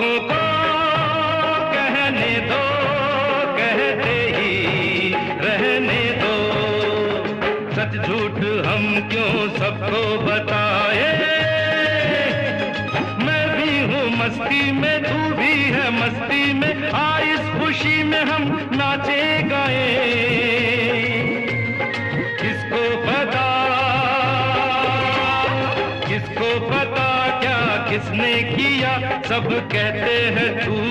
आंखों को कहने दो, कहते ही रहने दो। सच झूठ हम क्यों सबको बताए, मैं भी हूँ मस्ती में, तू भी है मस्ती में, आ इस खुशी में हम नाचे गाए। किसको पता, किसको पता क्या किसने किया, सब कहते हैं तू